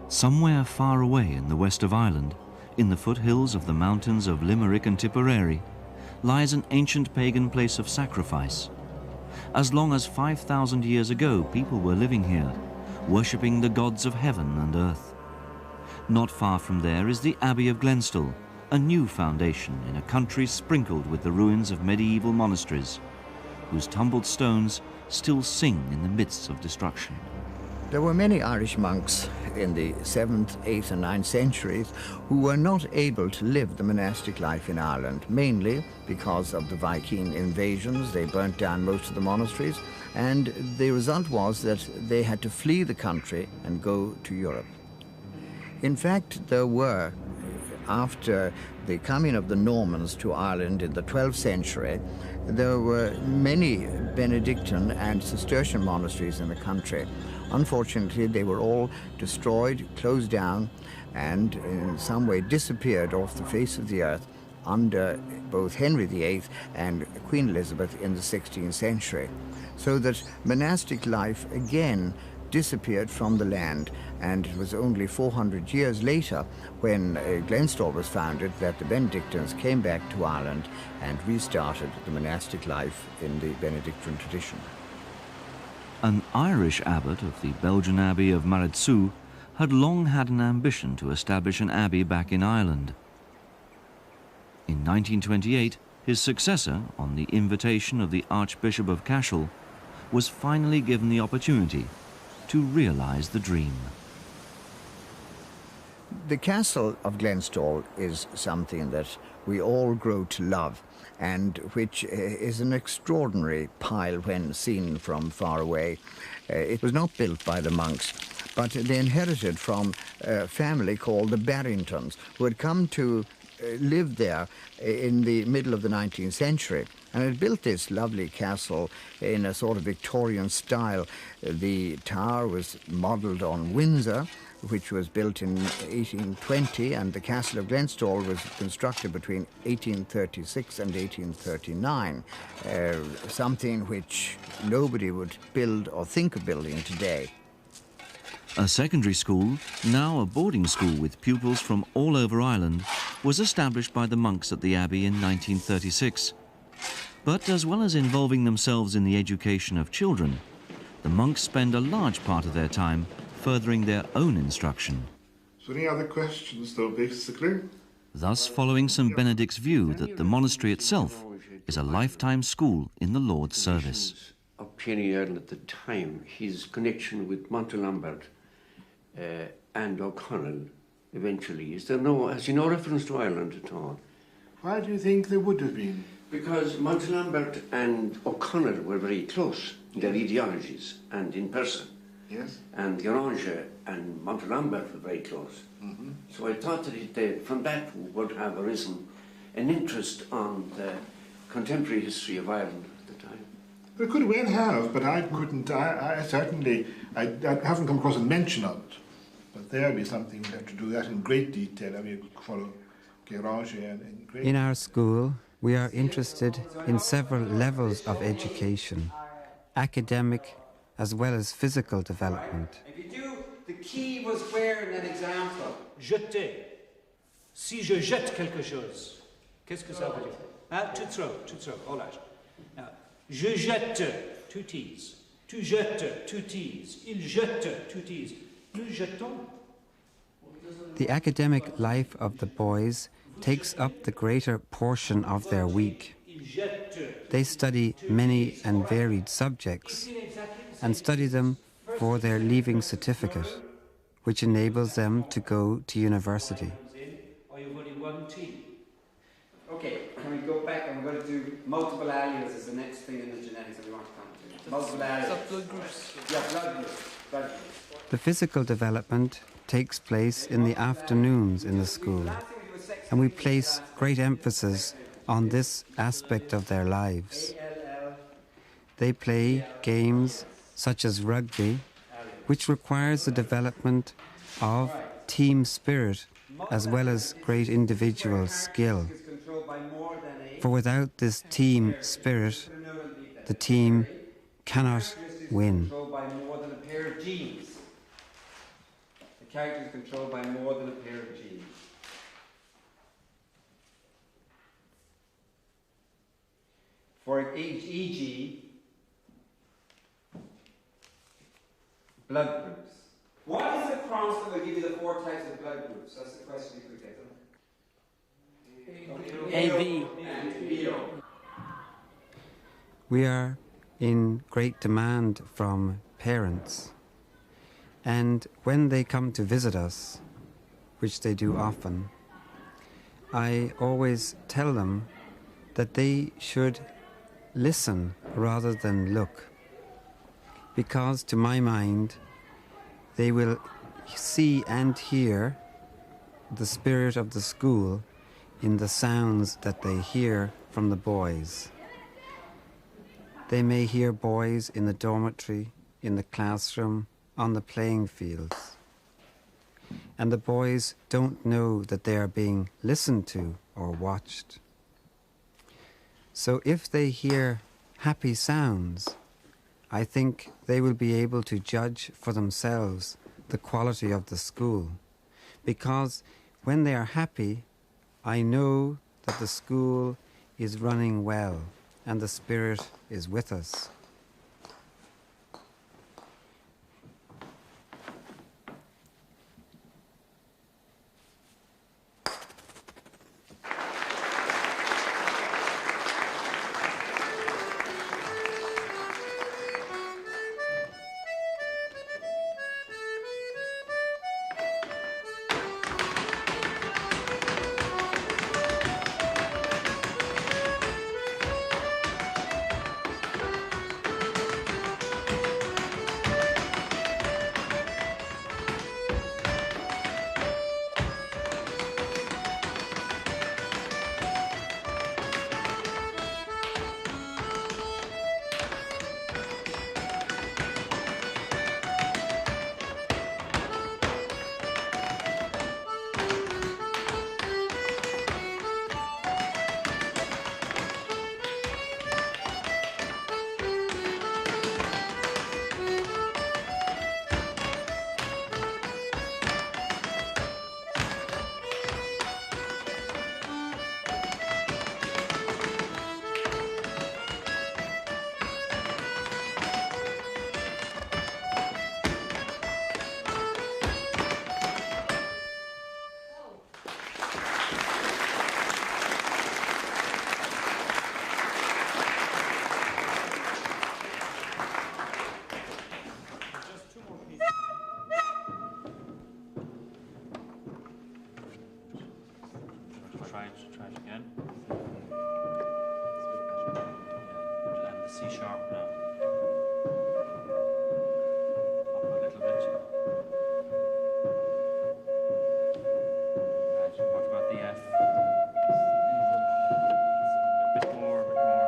Somewhere far away in the west of Ireland, in the foothills of the mountains of Limerick and Tipperary, lies an ancient pagan place of sacrifice. As long as 5,000 years ago, people were living here, worshipping the gods of heaven and earth. Not far from there is the Abbey of Glenstal, a new foundation in a country sprinkled with the ruins of medieval monasteries, whose tumbled stones still sing in the midst of destruction. There were many Irish monks in the 7th, 8th and 9th centuries who were not able to live the monastic life in Ireland, mainly because of the Viking invasions. They burnt down most of the monasteries, and the result was that they had to flee the country and go to Europe. In fact, there were, after the coming of the Normans to Ireland in the 12th century, there were many Benedictine and Cistercian monasteries in the country. Unfortunately, they were all destroyed, closed down, and in some way disappeared off the face of the earth under both Henry VIII and Queen Elizabeth in the 16th century. So that monastic life again disappeared from the land, and it was only 400 years later, when Glenstal was founded, that the Benedictines came back to Ireland and restarted the monastic life in the Benedictine tradition. An Irish abbot of the Belgian Abbey of Murroe had long had an ambition to establish an abbey back in Ireland. In 1928, his successor, on the invitation of the Archbishop of Cashel, was finally given the opportunity to realize the dream. The castle of Glenstal is something that we all grow to love, and which is an extraordinary pile when seen from far away. It was not built by the monks, but they inherited from a family called the Barringtons, who had come to live there in the middle of the 19th century, and had built this lovely castle in a sort of Victorian style. The tower was modelled on Windsor, which was built in 1820, and the castle of Glenstal was constructed between 1836 and 1839, something which nobody would build or think of building today. A secondary school, now a boarding school with pupils from all over Ireland, was established by the monks at the Abbey in 1936. But as well as involving themselves in the education of children, the monks spend a large part of their time furthering their own instruction. So any other questions, though, basically? Thus following St. Benedict's view that the monastery itself is a lifetime school in the Lord's service. Of Peony Ireland at the time, his connection with Montalembert and O'Connell eventually, has he no reference to Ireland at all? Why do you think there would have been? Because Montalembert and O'Connell were very close in their ideologies and in person. Yes. And Gregorian and Montalembert were very close. Mm-hmm. So I thought that from that would have arisen an interest on the contemporary history of Ireland at the time. They could well have, but I couldn't. I certainly haven't come across a mention of it. But there would be something we have to do that in great detail. I mean, follow Gregorian in great. In our school, we are interested in several levels of education, academic as well as physical development. If you do, the key was where in an example? Jeter. Si je jette quelque chose, qu'est-ce que ça veut dire? To throw, all right. Now, je jette, 2 T's. Tu jettes, 2 T's. Il jette, 2 T's. Nous jetons. The academic life of the boys takes up the greater portion of their week. They study many and varied subjects and study them for their leaving certificate, which enables them to go to university. Okay, can we go back? I'm going to do multiple alleles as the next thing in the genetics that we want to come to. Multiple alleles. Blood groups. Yeah, blood groups. The physical development takes place in the afternoons in the school, and we place great emphasis on this aspect of their lives. They play games such as rugby, which requires the development of team spirit as well as great individual skill. For without this team spirit, the team cannot win. character is controlled by more than a pair of genes. For e.g., blood groups. What is the cross that will give you the 4 types of blood groups? That's the question you could get. AB. We are in great demand from parents, and when they come to visit us, which they do often, I always tell them that they should listen rather than look, because to my mind they will see and hear the spirit of the school in the sounds that they hear from the boys. They may hear boys in the dormitory, in the classroom, on the playing fields. And the boys don't know that they are being listened to or watched. So if they hear happy sounds, I think they will be able to judge for themselves the quality of the school. Because when they are happy, I know that the school is running well and the Spirit is with us. Try it again. And the C sharp now. Up a little bit. And what about the F? A bit more, a bit more.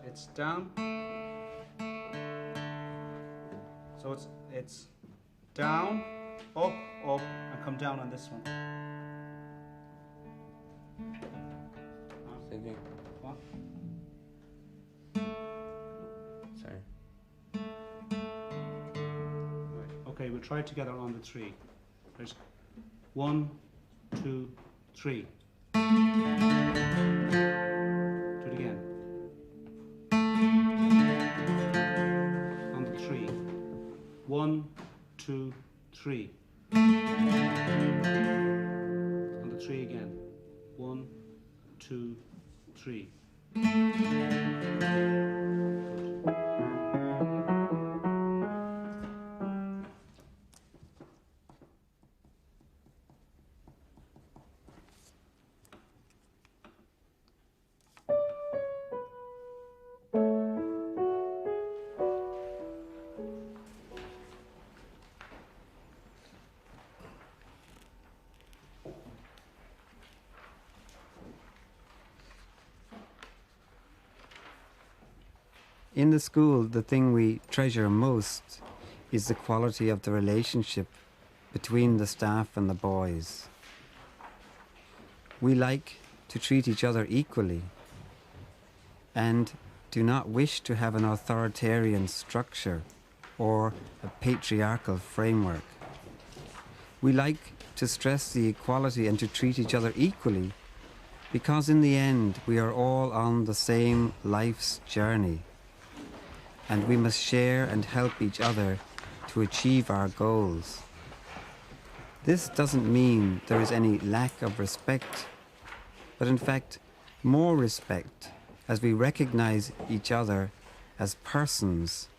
It's down. So it's down, up, up, and come down on this one. What? Sorry. Okay, we'll try it together on the three. There's 1, 2, 3. Do it again. On the 3. 1, 2, 3. On the 3 again. 1, 2, 3. In the school, the thing we treasure most is the quality of the relationship between the staff and the boys. We like to treat each other equally and do not wish to have an authoritarian structure or a patriarchal framework. We like to stress the equality and to treat each other equally because in the end we are all on the same life's journey, and we must share and help each other to achieve our goals. This doesn't mean there is any lack of respect, but in fact, more respect as we recognize each other as persons,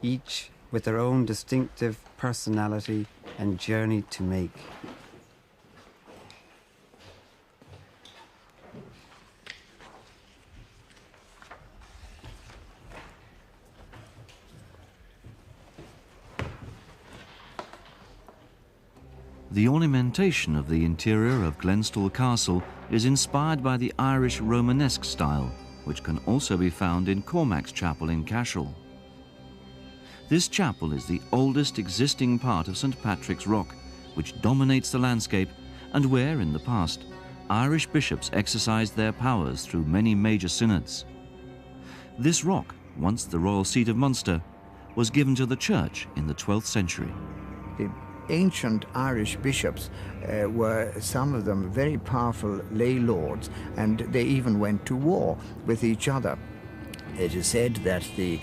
each with their own distinctive personality and journey to make. The ornamentation of the interior of Glenstal Castle is inspired by the Irish Romanesque style, which can also be found in Cormac's Chapel in Cashel. This chapel is the oldest existing part of St. Patrick's Rock, which dominates the landscape and where, in the past, Irish bishops exercised their powers through many major synods. This rock, once the royal seat of Munster, was given to the church in the 12th century. The ancient Irish bishops were, some of them, very powerful lay lords, and they even went to war with each other. It is said that the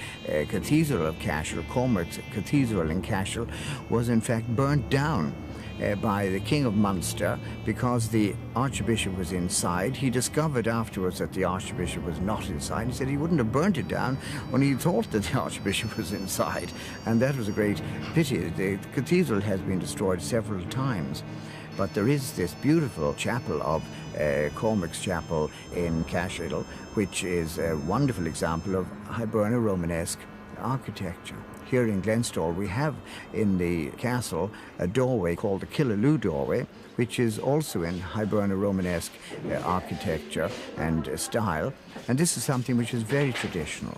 Cathedral of Cashel, Cormac's Cathedral in Cashel, was in fact burnt down by the King of Munster because the Archbishop was inside. He discovered afterwards that the Archbishop was not inside. He said he wouldn't have burnt it down when he thought that the Archbishop was inside, and that was a great pity. The cathedral has been destroyed several times, but there is this beautiful chapel of Cormac's Chapel in Cashel, which is a wonderful example of Hiberno Romanesque architecture. Here in Glenstal, we have in the castle a doorway called the Killaloo doorway, which is also in Hiberno Romanesque architecture and style, and this is something which is very traditional.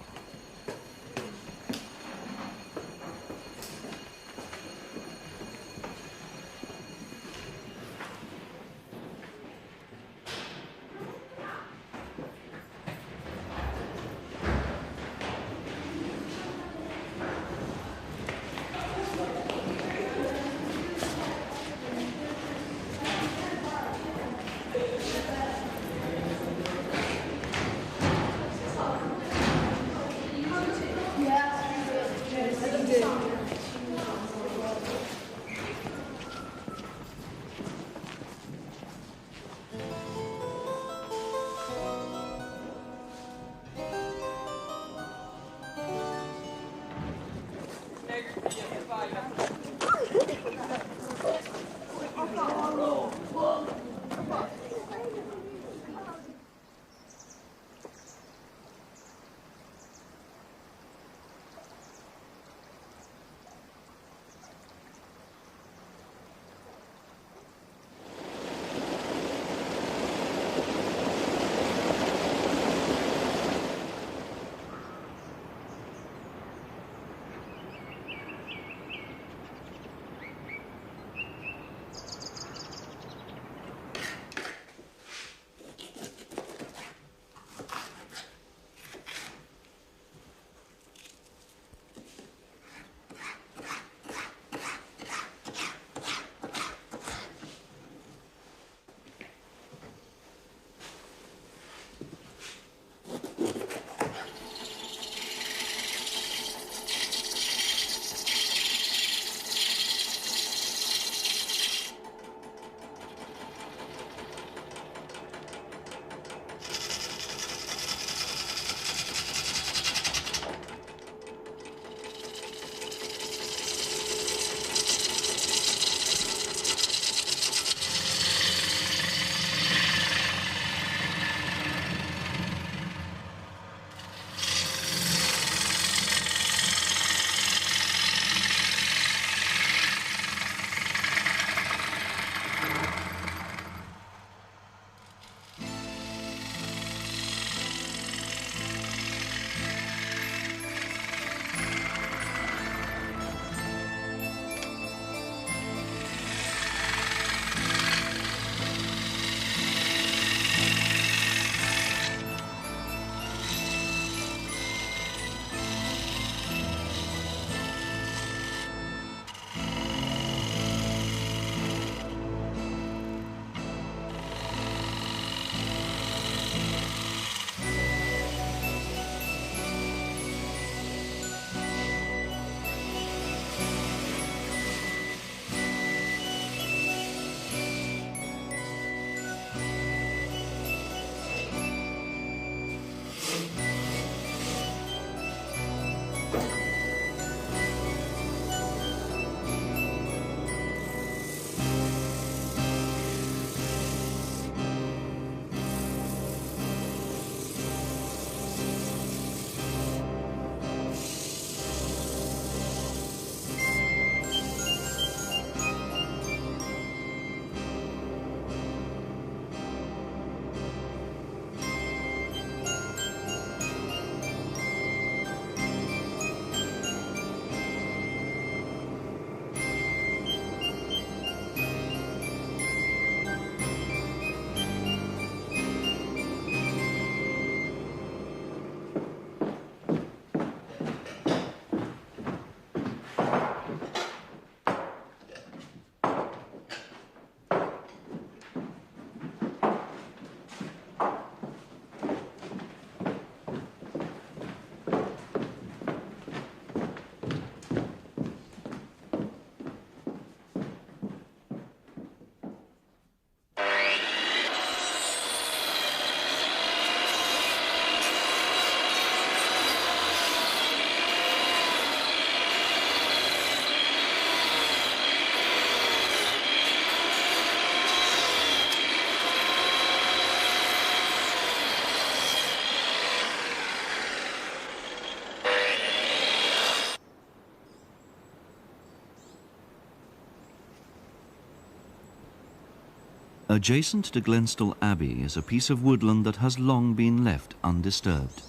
Adjacent to Glenstal Abbey is a piece of woodland that has long been left undisturbed.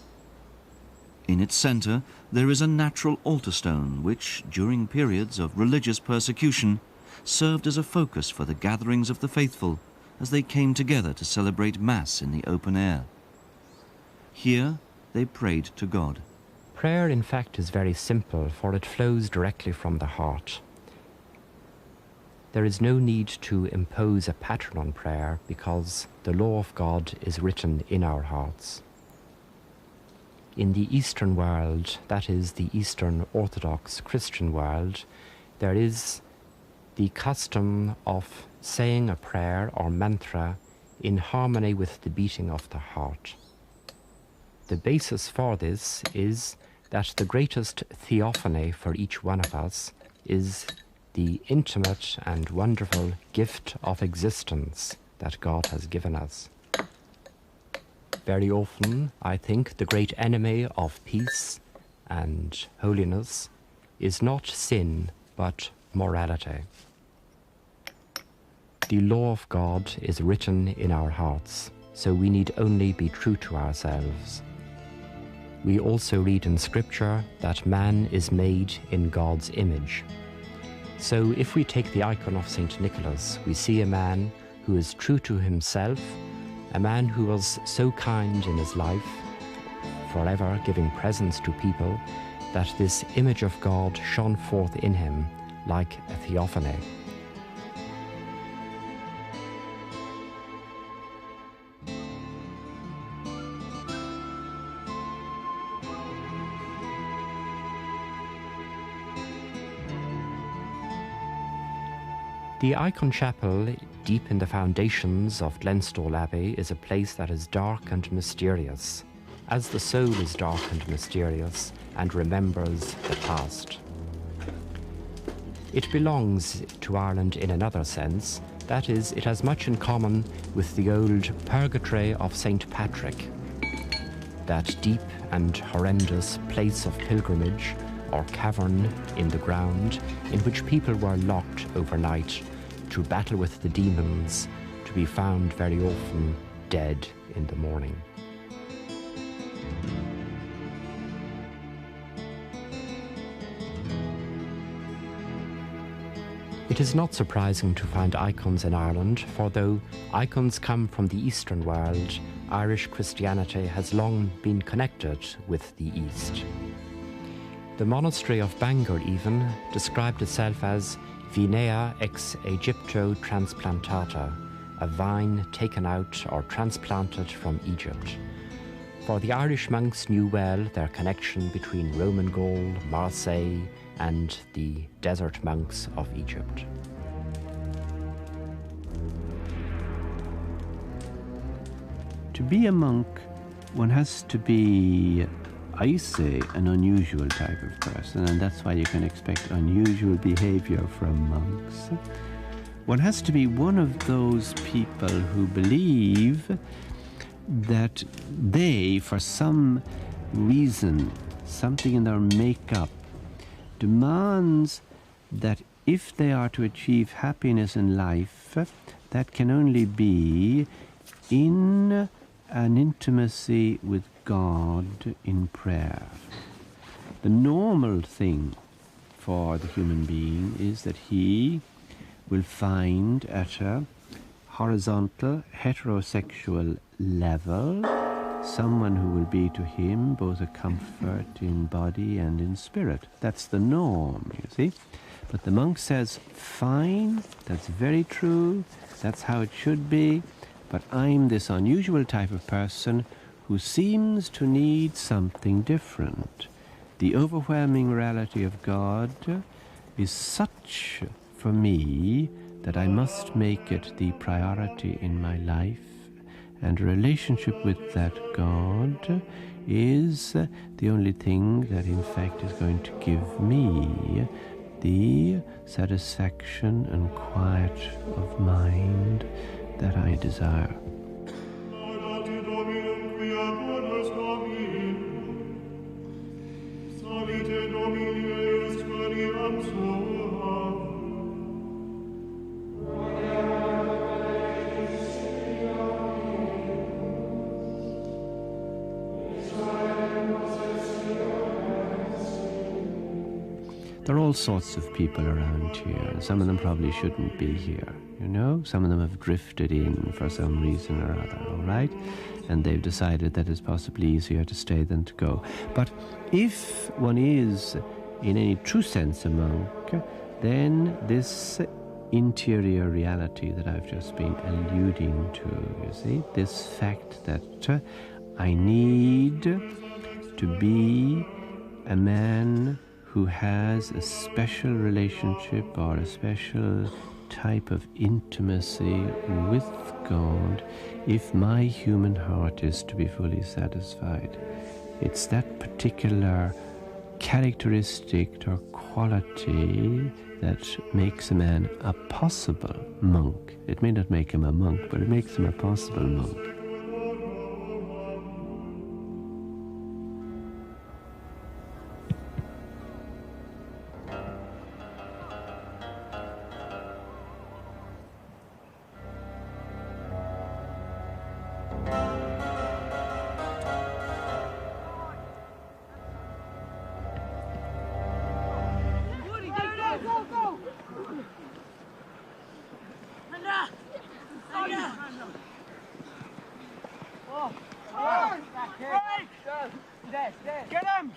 In its centre there is a natural altar stone which, during periods of religious persecution, served as a focus for the gatherings of the faithful as they came together to celebrate Mass in the open air. Here they prayed to God. Prayer, in fact, is very simple, for it flows directly from the heart. There is no need to impose a pattern on prayer because the law of God is written in our hearts. In the Eastern world, that is the Eastern Orthodox Christian world, there is the custom of saying a prayer or mantra in harmony with the beating of the heart. The basis for this is that the greatest theophany for each one of us is the intimate and wonderful gift of existence that God has given us. Very often, I think the great enemy of peace and holiness is not sin, but morality. The law of God is written in our hearts, so we need only be true to ourselves. We also read in Scripture that man is made in God's image. So if we take the icon of St. Nicholas, we see a man who is true to himself, a man who was so kind in his life, forever giving presents to people, that this image of God shone forth in him like a theophany. The icon chapel, deep in the foundations of Glenstal Abbey, is a place that is dark and mysterious, as the soul is dark and mysterious and remembers the past. It belongs to Ireland in another sense, that is, it has much in common with the old purgatory of St. Patrick, that deep and horrendous place of pilgrimage or cavern in the ground in which people were locked overnight to battle with the demons, to be found very often dead in the morning. It is not surprising to find icons in Ireland, for though icons come from the Eastern world, Irish Christianity has long been connected with the East. The monastery of Bangor even described itself as Vinea ex Egypto transplantata, a vine taken out or transplanted from Egypt. For the Irish monks knew well their connection between Roman Gaul, Marseille, and the desert monks of Egypt. To be a monk, one has to be, I say, an unusual type of person, and that's why you can expect unusual behavior from monks. One has to be one of those people who believe that they, for some reason, something in their makeup, demands that if they are to achieve happiness in life, that can only be in an intimacy with God in prayer. The normal thing for the human being is that he will find at a horizontal, heterosexual level someone who will be to him both a comfort in body and in spirit. That's the norm, you see. But the monk says, fine, that's very true, that's how it should be, but I'm this unusual type of person who seems to need something different. The overwhelming reality of God is such for me that I must make it the priority in my life, and a relationship with that God is the only thing that in fact is going to give me the satisfaction and quiet of mind that I desire. There are all sorts of people around here, and some of them probably shouldn't be here, you know? Some of them have drifted in for some reason or other, all right? And they've decided that it's possibly easier to stay than to go. But if one is, in any true sense, a monk, then this interior reality that I've just been alluding to, you see, this fact that I need to be a man who has a special relationship or a special type of intimacy with God if my human heart is to be fully satisfied. It's that particular characteristic or quality that makes a man a possible monk. It may not make him a monk, but it makes him a possible monk. Get him!